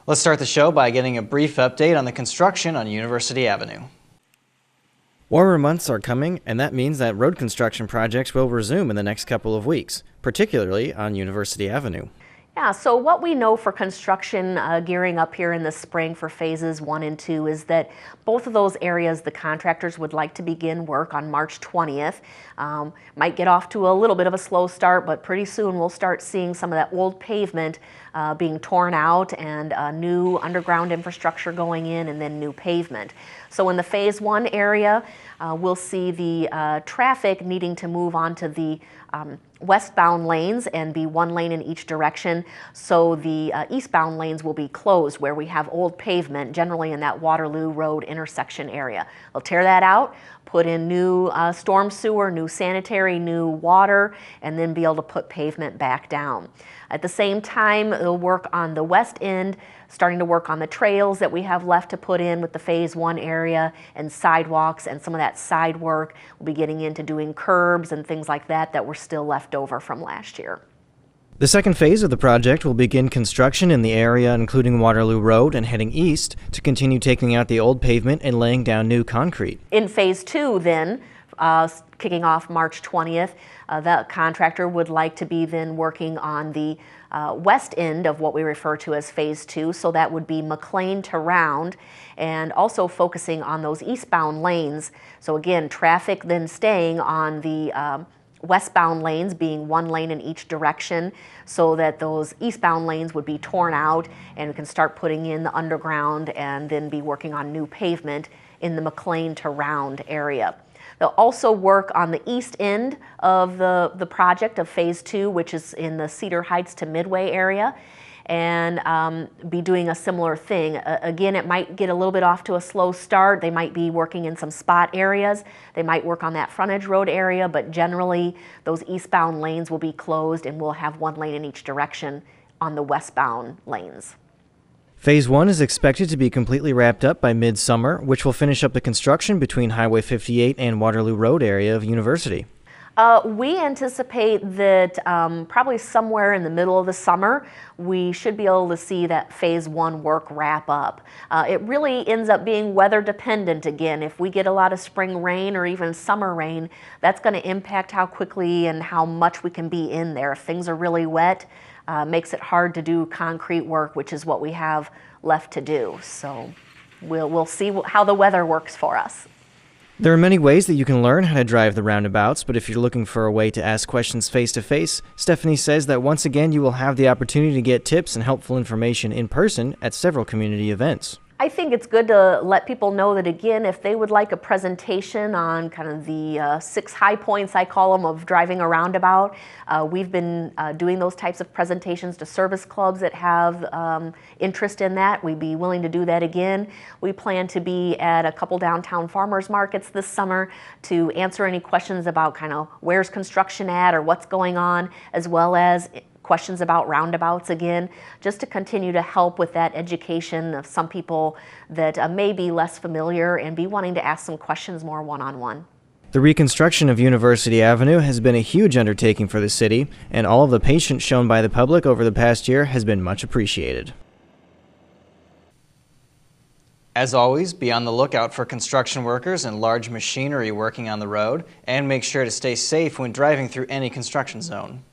Let's start the show by getting a brief update on the construction on University Avenue. Warmer months are coming, and that means that road construction projects will resume in the next couple of weeks, particularly on University Avenue. Yeah, so what we know for construction gearing up here in the spring for phases 1 and 2 is that both of those areas the contractors would like to begin work on March 20th. Might get off to a little bit of a slow start, but pretty soon we'll start seeing some of that old pavement being torn out and new underground infrastructure going in and then new pavement. So in the phase 1 area, we'll see the traffic needing to move onto the westbound lanes and be one lane in each direction. So the eastbound lanes will be closed where we have old pavement, generally in that Waterloo Road intersection area. They'll tear that out, put in new storm sewer, new sanitary, new water, and then be able to put pavement back down. At the same time, they'll work on the west end, starting to work on the trails that we have left to put in with the phase 1 area and sidewalks, and some of that side work. We'll be getting into doing curbs and things like that that were still left over from last year. The second phase of the project will begin construction in the area including Waterloo Road and heading east to continue taking out the old pavement and laying down new concrete. In phase 2 then, kicking off March 20th, the contractor would like to be then working on the west end of what we refer to as phase 2, so that would be McLean to Round, and also focusing on those eastbound lanes. So again, traffic then staying on the westbound lanes, being one lane in each direction, so that those eastbound lanes would be torn out and we can start putting in the underground and then be working on new pavement in the McLean to Round area. They'll also work on the east end of the project of phase 2, which is in the Cedar Heights to Midway area, and be doing a similar thing. Again, it might get a little bit off to a slow start. They might be working in some spot areas. They might work on that frontage road area, but generally those eastbound lanes will be closed and we'll have one lane in each direction on the westbound lanes. Phase 1 is expected to be completely wrapped up by midsummer, which will finish up the construction between Highway 58 and Waterloo Road area of University. We anticipate that probably somewhere in the middle of the summer, we should be able to see that phase 1 work wrap up. It really ends up being weather dependent again. If we get a lot of spring rain or even summer rain, that's going to impact how quickly and how much we can be in there. If things are really wet, makes it hard to do concrete work, which is what we have left to do. So we'll see how the weather works for us. There are many ways that you can learn how to drive the roundabouts, but if you're looking for a way to ask questions face-to-face, Stephanie says that once again you will have the opportunity to get tips and helpful information in person at several community events. I think it's good to let people know that, again, if they would like a presentation on kind of the 6 high points, I call them, of driving a roundabout, we've been doing those types of presentations to service clubs that have interest in that. We'd be willing to do that again. We plan to be at a couple downtown farmers markets this summer to answer any questions about kind of where's construction at or what's going on, as well as questions about roundabouts again, just to continue to help with that education of some people that may be less familiar and be wanting to ask some questions more one-on-one. The reconstruction of University Avenue has been a huge undertaking for the city, and all of the patience shown by the public over the past year has been much appreciated. As always, be on the lookout for construction workers and large machinery working on the road, and make sure to stay safe when driving through any construction zone.